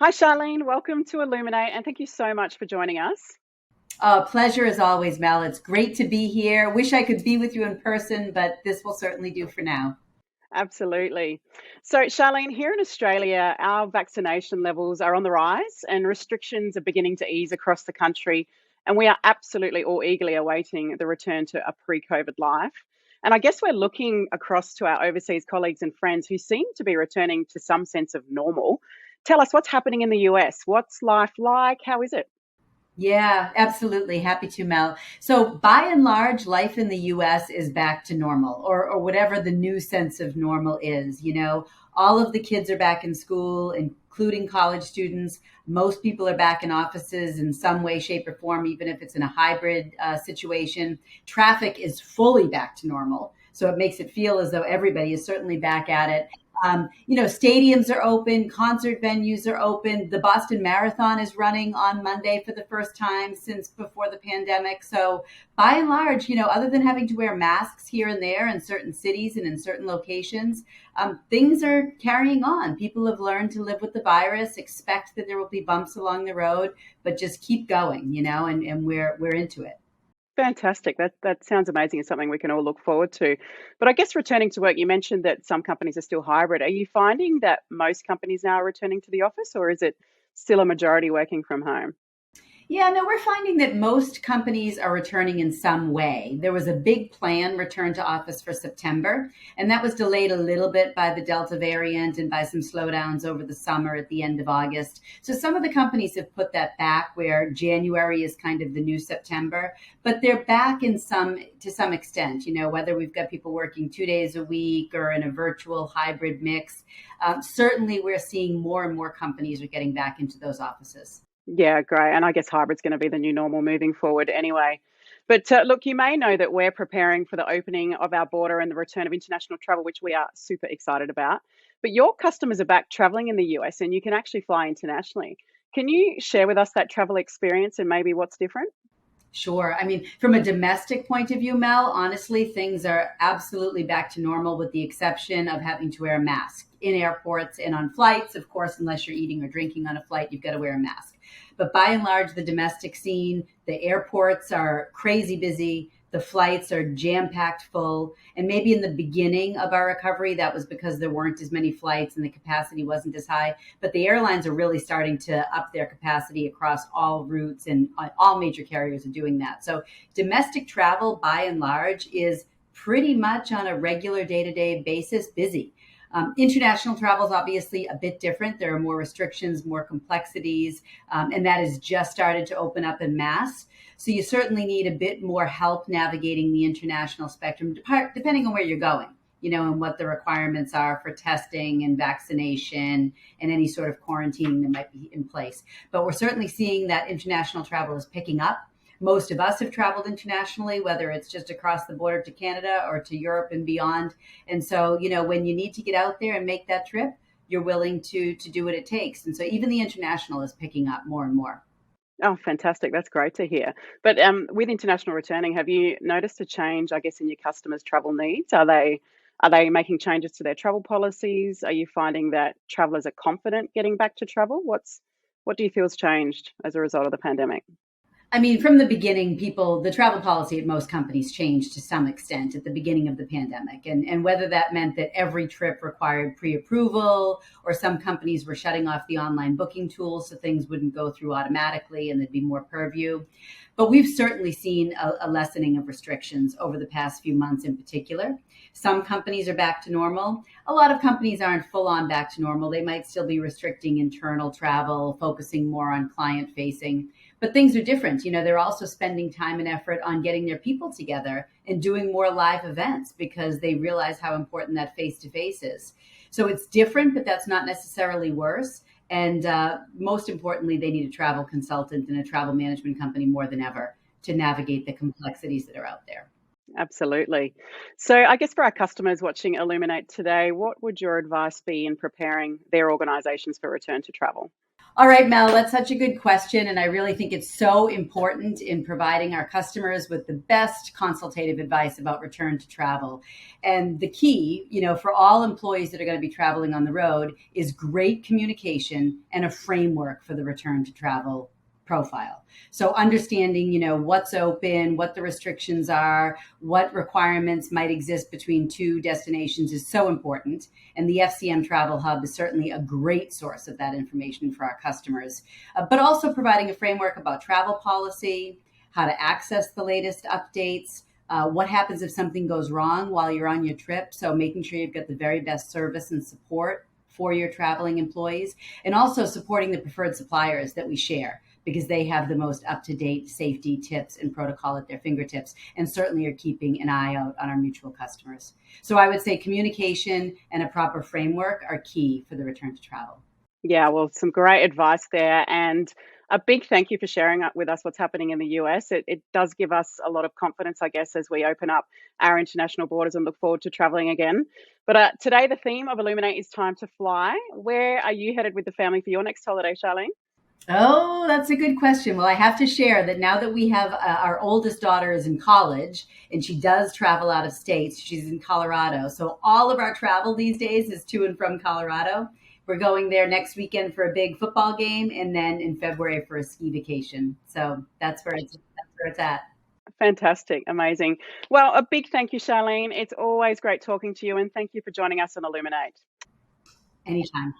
Hi, Charlene. Welcome to Illuminate, and thank you so much for joining us. Pleasure as always, Mel. It's great to be here. Wish I could be with you in person, but this will certainly do for now. Absolutely. So, Charlene, here in Australia, our vaccination levels are on the rise and restrictions are beginning to ease across the country. And we are absolutely all eagerly awaiting the return to a pre COVID life. And I guess we're looking across to our overseas colleagues and friends who seem to be returning to some sense of normal. Tell us what's happening in the US. What's life like? How is it? Yeah, absolutely. Happy to, Mel. So, by and large, life in the US is back to normal or whatever the new sense of normal is. All of the kids are back in school, including college students. Most people are back in offices in some way, shape, or form, even if it's in a hybrid situation. Traffic is fully back to normal. So, it makes it feel as though everybody is certainly back at it. Stadiums are open, concert venues are open. The Boston Marathon is running on Monday for the first time since before the pandemic. So, by and large, other than having to wear masks here and there in certain cities and in certain locations, things are carrying on. People have learned to live with the virus, expect that there will be bumps along the road, but just keep going, and we're into it. Fantastic. That sounds amazing. It's something we can all look forward to. But I guess returning to work, you mentioned that some companies are still hybrid. Are you finding that most companies now are returning to the office, or is it still a majority working from home? Yeah, no, we're finding that most companies are returning in some way. There was a big plan return to office for September, and that was delayed a little bit by the Delta variant and by some slowdowns over the summer at the end of August. So some of the companies have put that back where January is kind of the new September, but they're back in some to some extent, whether we've got people working 2 days a week or in a virtual hybrid mix. Certainly we're seeing more and more companies are getting back into those offices. Yeah, great. And I guess hybrid's going to be the new normal moving forward anyway. But look, you may know that we're preparing for the opening of our border and the return of international travel, which we are super excited about. But your customers are back traveling in the US and you can actually fly internationally. Can you share with us that travel experience and maybe what's different? Sure. I mean, from a domestic point of view, Mel, honestly, things are absolutely back to normal with the exception of having to wear a mask in airports and on flights. Of course, unless you're eating or drinking on a flight, you've got to wear a mask. But by and large, the domestic scene, the airports are crazy busy. The flights are jam packed full. And maybe in the beginning of our recovery, that was because there weren't as many flights and the capacity wasn't as high. But the airlines are really starting to up their capacity across all routes, and all major carriers are doing that. So domestic travel, by and large, is pretty much on a regular day to day basis busy. International travel is obviously a bit different. There are more restrictions, more complexities, and that has just started to open up en masse. So you certainly need a bit more help navigating the international spectrum, depending on where you're going, and what the requirements are for testing and vaccination and any sort of quarantine that might be in place. But we're certainly seeing that international travel is picking up. Most of us have traveled internationally, whether it's just across the border to Canada or to Europe and beyond. And so, when you need to get out there and make that trip, you're willing to do what it takes. And so even the international is picking up more and more. Oh, fantastic. That's great to hear. But with international returning, have you noticed a change, I guess, in your customers' travel needs? Are they making changes to their travel policies? Are you finding that travelers are confident getting back to travel? What do you feel has changed as a result of the pandemic? I mean, from the beginning, the travel policy at most companies changed to some extent at the beginning of the pandemic. And whether that meant that every trip required pre approval, or some companies were shutting off the online booking tools so things wouldn't go through automatically and there'd be more purview. But we've certainly seen a lessening of restrictions over the past few months in particular. Some companies are back to normal. A lot of companies aren't full on back to normal. They might still be restricting internal travel, focusing more on client facing. But things are different. They're also spending time and effort on getting their people together and doing more live events because they realize how important that face to face is. So it's different, but that's not necessarily worse. And most importantly, they need a travel consultant and a travel management company more than ever to navigate the complexities that are out there. Absolutely. So, I guess for our customers watching Illuminate today, what would your advice be in preparing their organizations for return to travel? All right, Mel, that's such a good question. And I really think it's so important in providing our customers with the best consultative advice about return to travel. And the key, for all employees that are going to be traveling on the road is great communication and a framework for the return to travel profile. So understanding, what's open, what the restrictions are, what requirements might exist between two destinations is so important. And the FCM Travel Hub is certainly a great source of that information for our customers, but also providing a framework about travel policy, how to access the latest updates, what happens if something goes wrong while you're on your trip. So making sure you've got the very best service and support for your traveling employees, and also supporting the preferred suppliers that we share, because they have the most up-to-date safety tips and protocol at their fingertips, and certainly are keeping an eye out on our mutual customers. So I would say communication and a proper framework are key for the return to travel. Yeah, well, some great advice there. And a big thank you for sharing with us what's happening in the US. It does give us a lot of confidence, I guess, as we open up our international borders and look forward to traveling again. But today, the theme of Illuminate is time to fly. Where are you headed with the family for your next holiday, Charlene? Oh, that's a good question. Well, I have to share that now that we have our oldest daughter is in college and she does travel out of state. She's in Colorado. So all of our travel these days is to and from Colorado. We're going there next weekend for a big football game and then in February for a ski vacation. So that's where it's at. Fantastic. Amazing. Well, a big thank you, Charlene. It's always great talking to you, and thank you for joining us on Illuminate. Anytime.